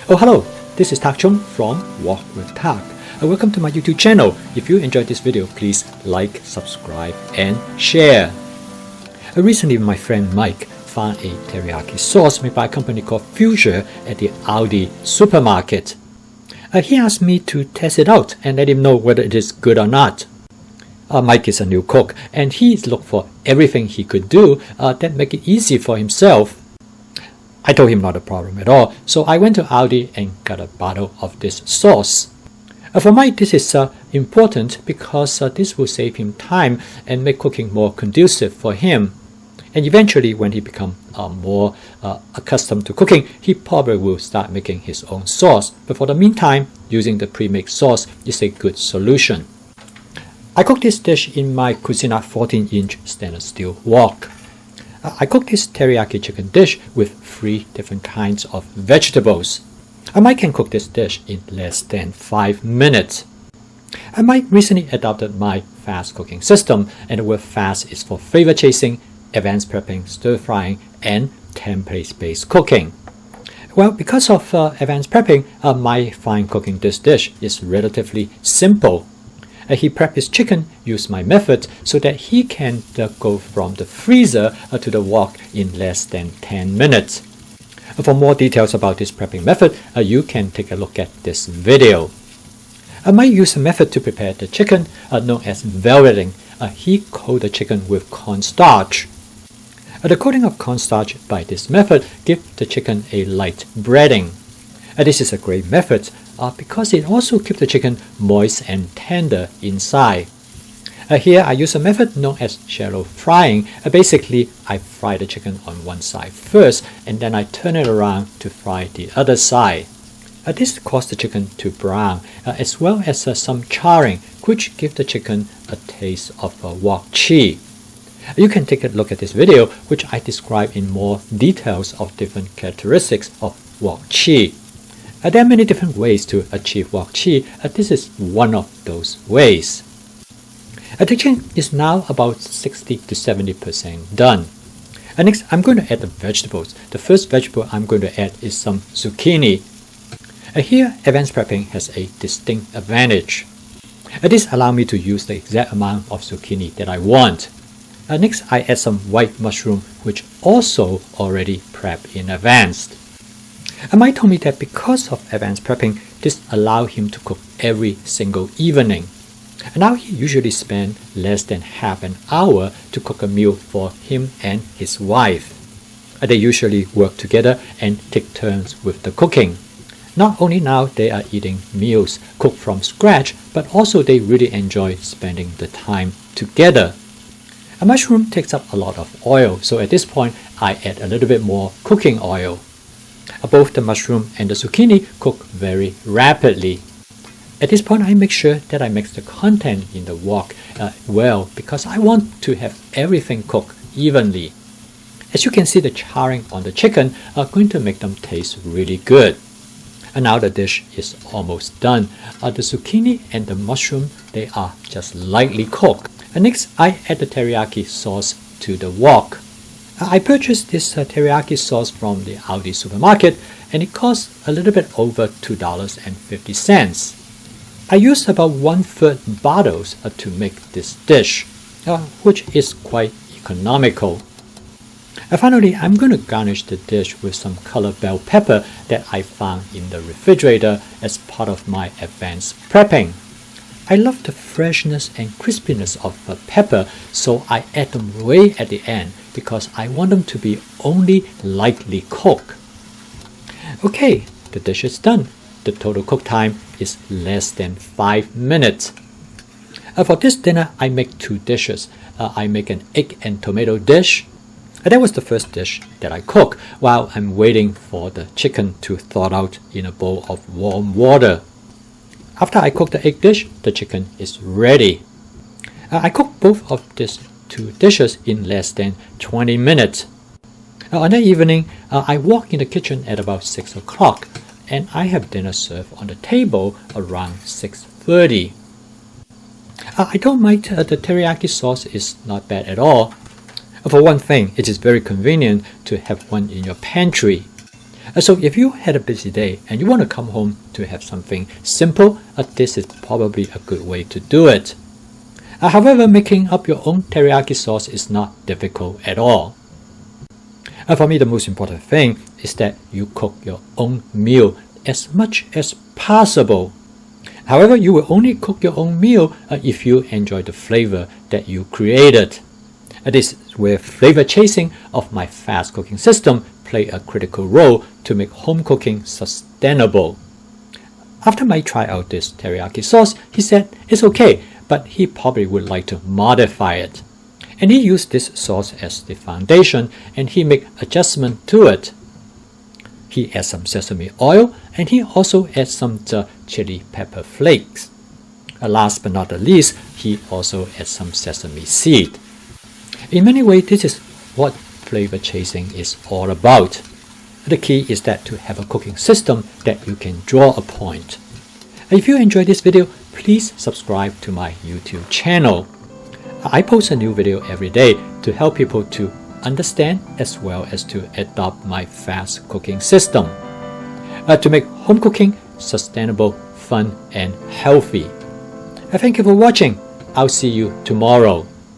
Oh hello, this is Tak Chung from Walk with Tak. Welcome to my YouTube channel. If you enjoyed this video, please like, subscribe and share. Recently my friend Mike found a teriyaki sauce made by a company called Fuchsia at the Aldi supermarket. He asked me to test it out and let him know whether it is good or not. Mike is a new cook and he looked for everything he could do that make it easy for himself. I told him not a problem at all, so I went to Aldi and got a bottle of this sauce. For Mike, this is important because this will save him time and make cooking more conducive for him. And eventually, when he becomes more accustomed to cooking, he probably will start making his own sauce. But for the meantime, using the pre-made sauce is a good solution. I cooked this dish in my Cucina 14-inch stainless steel wok. I cooked this teriyaki chicken dish with 3 different kinds of vegetables. Mike can cook this dish in less than 5 minutes. Mike recently adopted my fast cooking system, and the word fast is for flavor chasing, advanced prepping, stir frying, and template-based cooking. Well, because of advanced prepping, Mike finds cooking this dish is relatively simple. He prepped his chicken, used my method, so that he can go from the freezer to the wok in less than 10 minutes. For more details about this prepping method, you can take a look at this video. I might use a method to prepare the chicken known as velveting. He coated the chicken with cornstarch. The coating of cornstarch by this method gives the chicken a light breading. This is a great method because it also keeps the chicken moist and tender inside. Here I use a method known as shallow frying. Basically, I fry the chicken on one side first and then I turn it around to fry the other side. This causes the chicken to brown as well as some charring, which gives the chicken a taste of wok chi. You can take a look at this video, which I describe in more details of different characteristics of wok chi. There are many different ways to achieve wok chi. This is one of those ways. The chicken is now about 60 to 70% done. Next, I'm going to add the vegetables. The first vegetable I'm going to add is some zucchini. Here, advanced prepping has a distinct advantage. This allows me to use the exact amount of zucchini that I want. Next, I add some white mushroom, which also already prepped in advance. Mike told me that because of advanced prepping, this allows him to cook every single evening. Now he usually spends less than half an hour to cook a meal for him and his wife. They usually work together and take turns with the cooking. Not only now they are eating meals cooked from scratch, but also they really enjoy spending the time together. A mushroom takes up a lot of oil, so at this point I add a little bit more cooking oil. Both the mushroom and the zucchini cook very rapidly. At this point, I make sure that I mix the content in the wok well because I want to have everything cooked evenly. As you can see, the charring on the chicken are going to make them taste really good. And now the dish is almost done. The zucchini and the mushroom, they are just lightly cooked. Next, I add the teriyaki sauce to the wok. I purchased this teriyaki sauce from the Aldi supermarket and it costs a little bit over $2.50. I used about 1/3 bottles to make this dish, which is quite economical. Finally, I'm going to garnish the dish with some colored bell pepper that I found in the refrigerator as part of my advanced prepping. I love the freshness and crispiness of pepper, so I add them way at the end because I want them to be only lightly cooked. Okay, the dish is done. The total cook time is less than 5 minutes. For this dinner, I make 2 dishes. I make an egg and tomato dish. That was the first dish that I cook while I'm waiting for the chicken to thaw out in a bowl of warm water. After I cook the egg dish, the chicken is ready. I cook both of these 2 dishes in less than 20 minutes. On that evening, I walk in the kitchen at about 6 o'clock and I have dinner served on the table around 6:30. I don't mind the teriyaki sauce is not bad at all. For one thing, it is very convenient to have one in your pantry. So if you had a busy day and you want to come home to have something simple, this is probably a good way to do it. However, making up your own teriyaki sauce is not difficult at all. For me, the most important thing is that you cook your own meal as much as possible. However, you will only cook your own meal if you enjoy the flavor that you created. This is where flavor chasing of my fast cooking system play a critical role to make home cooking sustainable. After Mike tried out this teriyaki sauce, he said it's okay, but he probably would like to modify it. And he used this sauce as the foundation, and he made adjustment to it. He adds some sesame oil, and he also adds some chili pepper flakes. Last but not the least, he also adds some sesame seed. In many ways, this is what flavor chasing is all about. The key is that to have a cooking system that you can draw upon. If you enjoyed this video, please subscribe to my YouTube channel. I post a new video every day to help people to understand as well as to adopt my fast cooking system to make home cooking sustainable, fun, and healthy. Thank you for watching. I'll see you tomorrow.